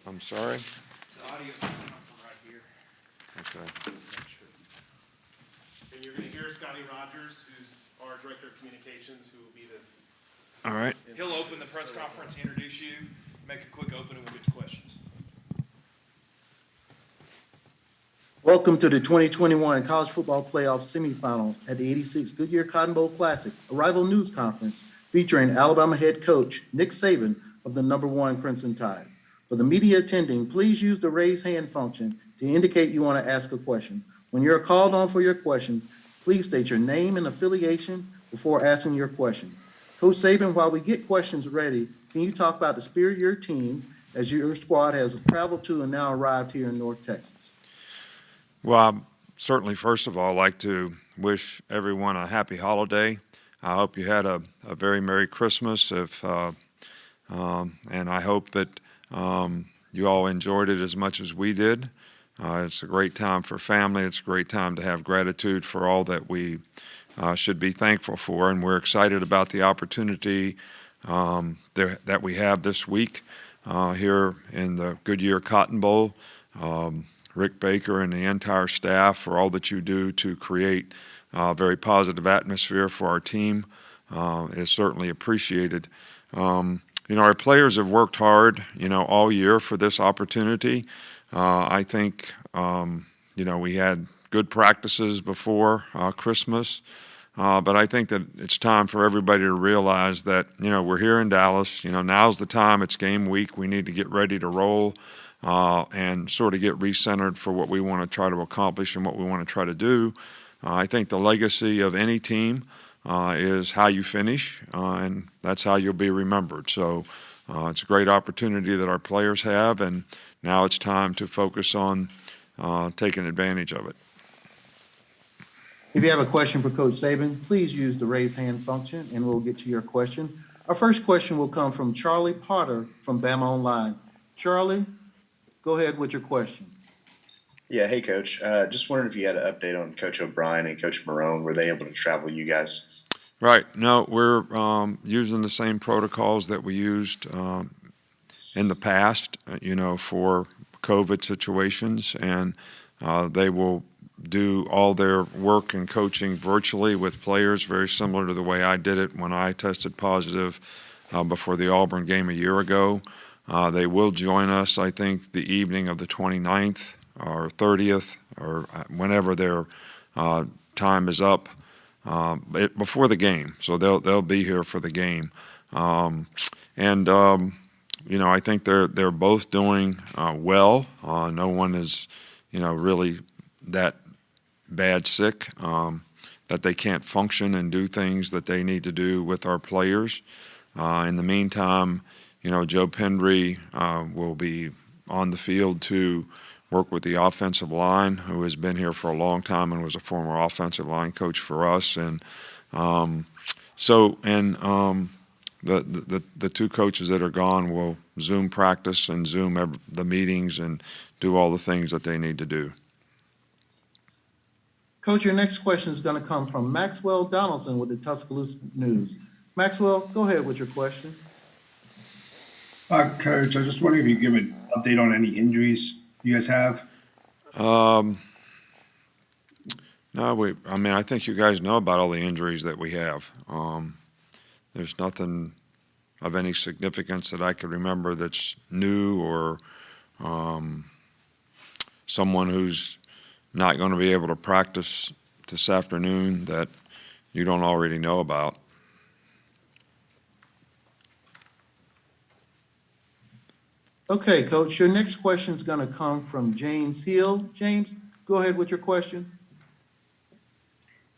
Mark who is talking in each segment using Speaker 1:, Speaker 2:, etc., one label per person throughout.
Speaker 1: I'm sorry?
Speaker 2: The audio's coming up from right here.
Speaker 1: Okay.
Speaker 3: And you're going to hear Scotty Rogers, who's our Director of Communications, who will be the...
Speaker 1: All right.
Speaker 2: He'll open the press conference, introduce you, make a quick opening, we'll get to questions.
Speaker 4: Welcome to the 2021 College Football Playoff Semifinal at the 86th Goodyear Cotton Bowl Classic, a rival news conference featuring Alabama head coach Nick Saban of the #1 Crimson Tide. For the media attending, please use the raise hand function to indicate you want to ask a question. When you're called on for your question, please state your name and affiliation before asking your question. Coach Saban, while we get questions ready, can you talk about the spirit of your team as your squad has traveled to and now arrived here in North Texas?
Speaker 1: Well, I'd certainly, first of all, like to wish everyone a happy holiday. I hope you had a very Merry Christmas, and I hope that you all enjoyed it as much as we did. It's a great time for family. It's a great time to have gratitude for all that we should be thankful for, and we're excited about the opportunity that we have this week here in the Goodyear Cotton Bowl. Rick Baker and the entire staff for all that you do to create a very positive atmosphere for our team is certainly appreciated. Our players have worked hard, all year for this opportunity. I think, we had good practices before Christmas, but I think that it's time for everybody to realize that, we're here in Dallas. Now's the time. It's game week. We need to get ready to roll. And sort of get recentered for what we want to try to accomplish and what we want to try to do. I think the legacy of any team is how you finish, and that's how you'll be remembered. So it's a great opportunity that our players have, and now it's time to focus on taking advantage of it.
Speaker 4: If you have a question for Coach Saban, please use the raise hand function and we'll get to your question. Our first question will come from Charlie Potter from Bama Online. Charlie, go ahead with your question.
Speaker 5: Yeah, hey, Coach. Just wondering if you had an update on Coach O'Brien and Coach Marone. Were they able to travel you guys?
Speaker 1: Right. No, we're using the same protocols that we used in the past, for COVID situations, and they will do all their work and coaching virtually with players, very similar to the way I did it when I tested positive before the Auburn game a year ago. They will join us, I think, the evening of the 29th or 30th or whenever their time is up before the game. So they'll be here for the game. I think they're both doing well. No one is, really that bad sick that they can't function and do things that they need to do with our players. In the meantime, Joe Pendry will be on the field to work with the offensive line, who has been here for a long time and was a former offensive line coach for us. And the two coaches that are gone will Zoom practice and Zoom the meetings and do all the things that they need to do.
Speaker 4: Coach, your next question is going to come from Maxwell Donaldson with the Tuscaloosa News. Maxwell, go ahead with your question.
Speaker 6: Coach, I was just wondering if you could give an update on any injuries you guys have.
Speaker 1: No, I think you guys know about all the injuries that we have. There's nothing of any significance that I could remember that's new or someone who's not going to be able to practice this afternoon that you don't already know about.
Speaker 4: Okay, Coach, your next question is going to come from James Hill. James, go ahead with your question.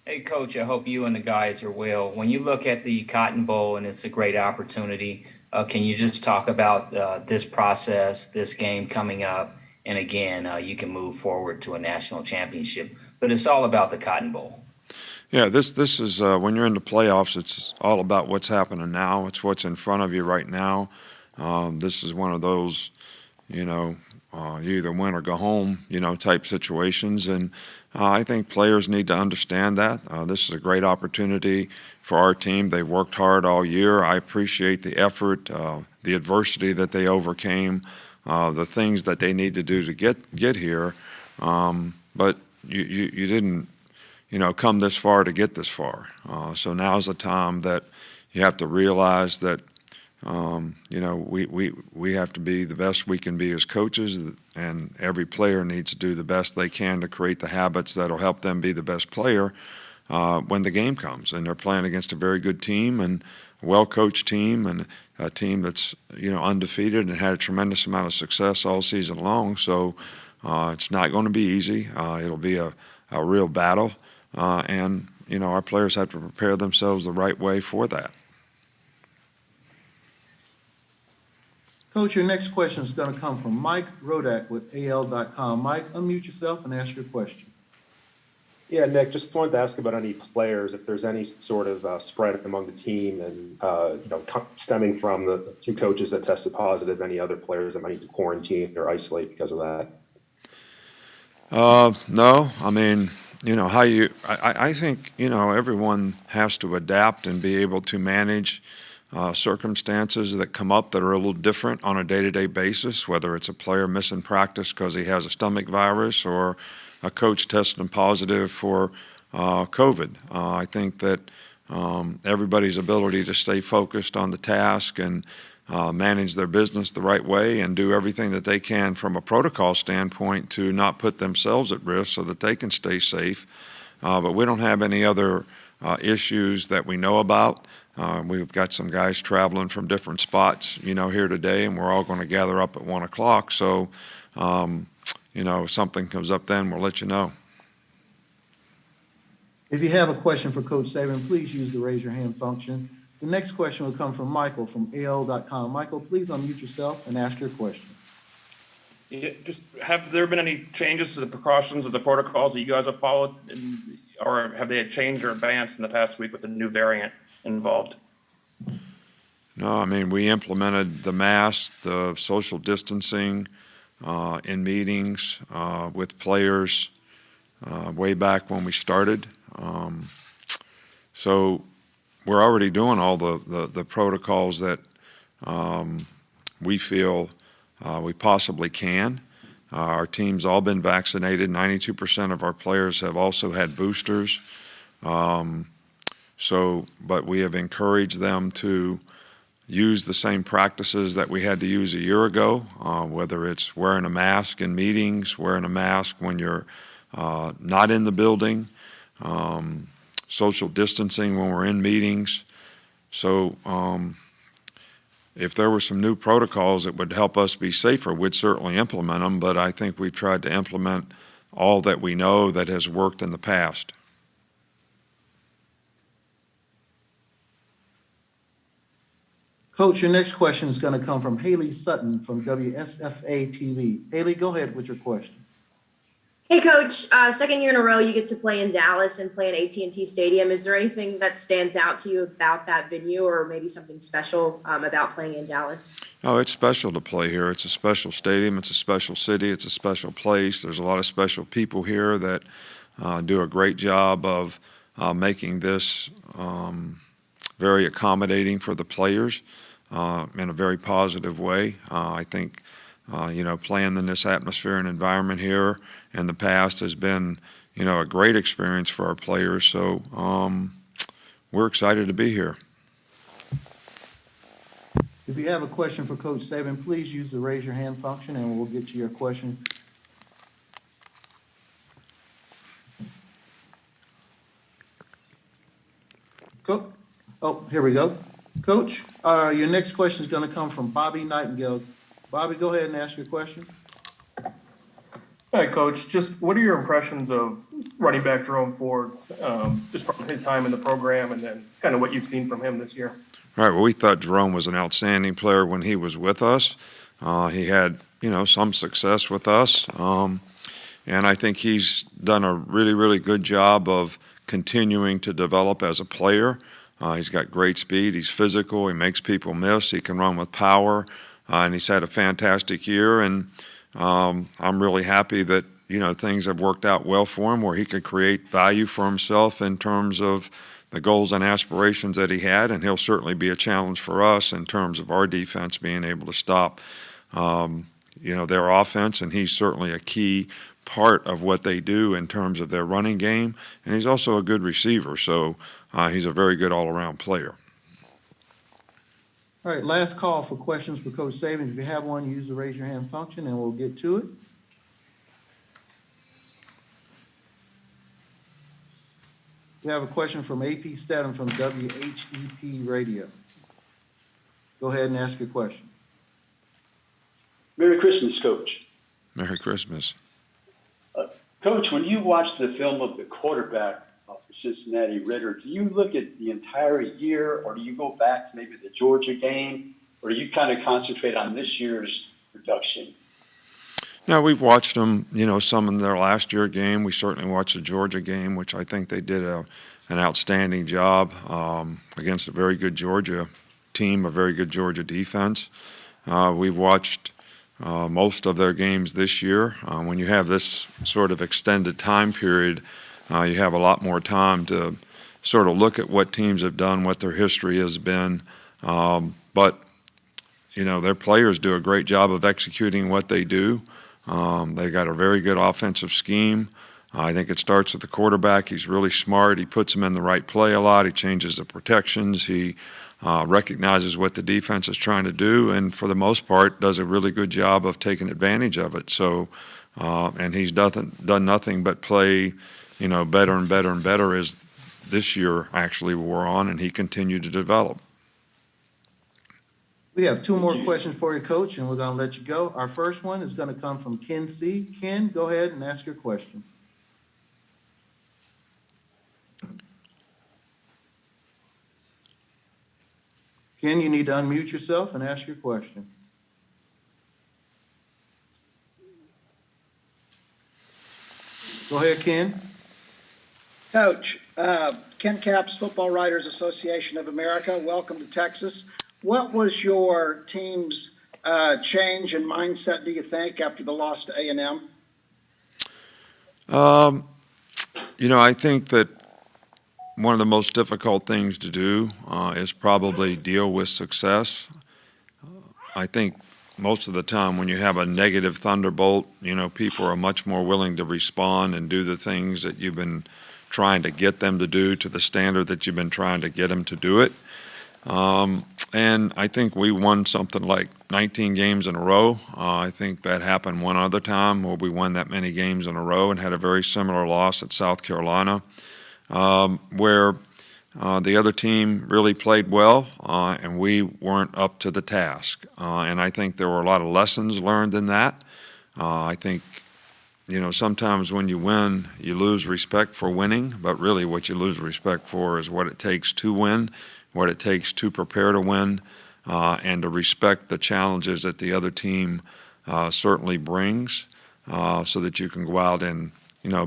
Speaker 7: Hey, Coach, I hope you and the guys are well. When you look at the Cotton Bowl, and it's a great opportunity, can you just talk about this process, this game coming up, and again, you can move forward to a national championship, but it's all about the Cotton Bowl.
Speaker 1: Yeah, this is when you're in the playoffs, it's all about what's happening now. It's what's in front of you right now. This is one of those, you either win or go home, type situations. And I think players need to understand that. This is a great opportunity for our team. They've worked hard all year. I appreciate the effort, the adversity that they overcame the things that they need to do to get here. But you didn't, come this far to get this far. So now's the time that you have to realize that, we have to be the best we can be as coaches, and every player needs to do the best they can to create the habits that'll help them be the best player when the game comes. And they're playing against a very good team and a well-coached team, and a team that's, undefeated and had a tremendous amount of success all season long. So it's not going to be easy. It'll be a real battle. And our players have to prepare themselves the right way for that.
Speaker 4: Coach, your next question is going to come from Mike Rodak with AL.com. Mike, unmute yourself and ask your question.
Speaker 8: Yeah, Nick, just wanted to ask about any players, if there's any sort of spread among the team and, stemming from the two coaches that tested positive, any other players that might need to quarantine or isolate because of that?
Speaker 1: No, I mean, I think, everyone has to adapt and be able to manage circumstances that come up that are a little different on a day-to-day basis, whether it's a player missing practice because he has a stomach virus or a coach testing positive for COVID. I think that everybody's ability to stay focused on the task and manage their business the right way and do everything that they can from a protocol standpoint to not put themselves at risk so that they can stay safe. But we don't have any other issues that we know about. We've got some guys traveling from different spots, here today, and we're all going to gather up at 1 o'clock. So, if something comes up then, we'll let you know.
Speaker 4: If you have a question for Coach Saban, please use the raise your hand function. The next question will come from Michael from AL.com. Michael, please unmute yourself and ask your question.
Speaker 9: Yeah, just have there been any changes to the precautions of the protocols that you guys have followed, or have they changed or advanced in the past week with the new variant involved?
Speaker 1: No, I mean, we implemented the mask, the social distancing in meetings with players way back when we started. So we're already doing all the protocols that we feel we possibly can. Our team's all been vaccinated. 92% of our players have also had boosters. But we have encouraged them to use the same practices that we had to use a year ago, whether it's wearing a mask in meetings, wearing a mask when you're not in the building, social distancing when we're in meetings. So if there were some new protocols that would help us be safer, we'd certainly implement them, but I think we've tried to implement all that we know that has worked in the past.
Speaker 4: Coach, your next question is going to come from Haley Sutton from WSFA TV. Haley, go ahead with your question.
Speaker 10: Hey, Coach. Second year in a row, you get to play in Dallas and play in AT&T Stadium. Is there anything that stands out to you about that venue, or maybe something special about playing in Dallas?
Speaker 1: Oh, it's special to play here. It's a special stadium. It's a special city. It's a special place. There's a lot of special people here that do a great job of making this very accommodating for the players in a very positive way. I think, playing in this atmosphere and environment here in the past has been, a great experience for our players. So we're excited to be here.
Speaker 4: If you have a question for Coach Saban, please use the raise your hand function and we'll get to your question. Here we go. Coach, your next question is going to come from Bobby Nightingale. Bobby, go ahead and ask your question.
Speaker 11: Hi, Coach. Just what are your impressions of running back Jerome Ford, just from his time in the program and then kind of what you've seen from him this year?
Speaker 1: All right. Well, we thought Jerome was an outstanding player when he was with us. He had, some success with us. And I think he's done a really, really good job of continuing to develop as a player. He's got great speed. He's physical. He makes people miss. He can run with power. And he's had a fantastic year. And I'm really happy that, things have worked out well for him where he could create value for himself in terms of the goals and aspirations that he had. And he'll certainly be a challenge for us in terms of our defense being able to stop, their offense, and he's certainly a key part of what they do in terms of their running game, and he's also a good receiver, so he's a very good all-around player.
Speaker 4: All right, last call for questions for Coach Saban. If you have one, use the raise your hand function and we'll get to it. We have a question from AP Statum from WHEP Radio. Go ahead and ask your question.
Speaker 12: Merry Christmas, Coach.
Speaker 1: Merry Christmas.
Speaker 12: Coach, when you watch the film of the quarterback for Cincinnati, Ritter, do you look at the entire year, or do you go back to maybe the Georgia game, or do you kind of concentrate on this year's production?
Speaker 1: Now, we've watched them, some in their last year game. We certainly watched the Georgia game, which I think they did an outstanding job against a very good Georgia team, a very good Georgia defense. We've watched most of their games this year. When you have this sort of extended time period, you have a lot more time to sort of look at what teams have done, what their history has been. But their players do a great job of executing what they do. They've got a very good offensive scheme. I think it starts with the quarterback. He's really smart. He puts them in the right play a lot. He changes the protections. He recognizes what the defense is trying to do, and for the most part does a really good job of taking advantage of it. So, and he's done nothing but play, better and better and better as this year actually wore on, and he continued to develop.
Speaker 4: We have two more questions for you, Coach, and we're going to let you go. Our first one is going to come from Ken C. Ken, go ahead and ask your question. Ken, you need to unmute yourself and ask your question. Go ahead, Ken.
Speaker 13: Coach, Ken Capps, Football Writers Association of America, welcome to Texas. What was your team's change in mindset, do you think, after the loss to A&M?
Speaker 1: I think that one of the most difficult things to do is probably deal with success. I think most of the time when you have a negative thunderbolt, people are much more willing to respond and do the things that you've been trying to get them to do to the standard that you've been trying to get them to do it. And I think we won something like 19 games in a row. I think that happened one other time where we won that many games in a row and had a very similar loss at South Carolina, where the other team really played well and we weren't up to the task. And I think there were a lot of lessons learned in that. I think, sometimes when you win, you lose respect for winning, but really what you lose respect for is what it takes to win, what it takes to prepare to win, and to respect the challenges that the other team certainly brings, so that you can go out and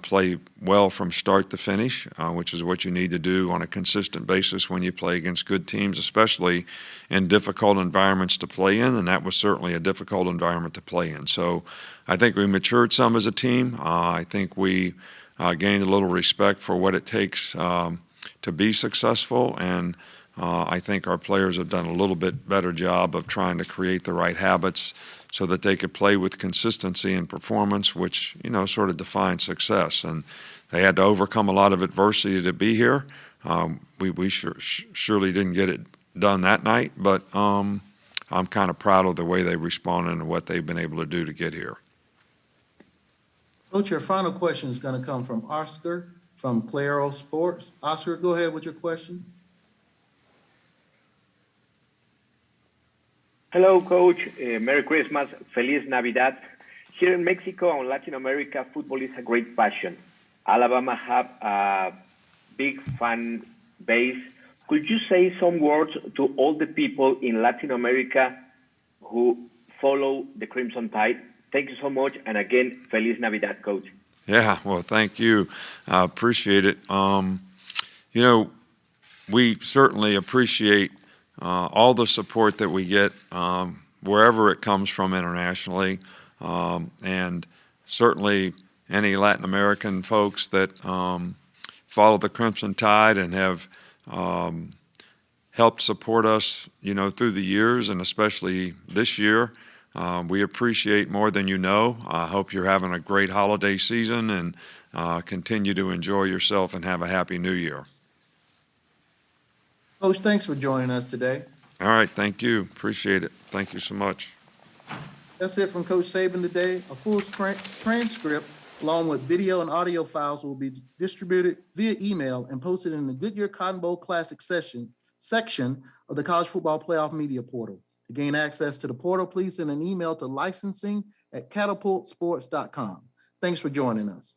Speaker 1: play well from start to finish, which is what you need to do on a consistent basis when you play against good teams, especially in difficult environments to play in, and that was certainly a difficult environment to play in. So I think we matured some as a team. I think we gained a little respect for what it takes to be successful, and I think our players have done a little bit better job of trying to create the right habits so that they could play with consistency and performance, which, sort of defines success. And they had to overcome a lot of adversity to be here. We surely didn't get it done that night, but I'm kind of proud of the way they responded and what they've been able to do to get here.
Speaker 4: Coach, your final question is going to come from Oscar from Claro Sports. Oscar, go ahead with your question.
Speaker 14: Hello, Coach. Merry Christmas. Feliz Navidad. Here in Mexico and Latin America, football is a great passion. Alabama have a big fan base. Could you say some words to all the people in Latin America who follow the Crimson Tide? Thank you so much. And again, Feliz Navidad, Coach.
Speaker 1: Yeah, well, thank you. I appreciate it. We certainly appreciate all the support that we get wherever it comes from internationally, and certainly any Latin American folks that follow the Crimson Tide and have helped support us, through the years, and especially this year. we appreciate more than you know. I hope you're having a great holiday season and continue to enjoy yourself and have a happy new year.
Speaker 4: Coach, thanks for joining us today.
Speaker 1: All right, thank you. Appreciate it. Thank you so much.
Speaker 4: That's it from Coach Saban today. A full transcript along with video and audio files will be distributed via email and posted in the Goodyear Cotton Bowl Classic section of the College Football Playoff Media Portal. To gain access to the portal, please send an email to licensing@catapultsports.com. Thanks for joining us.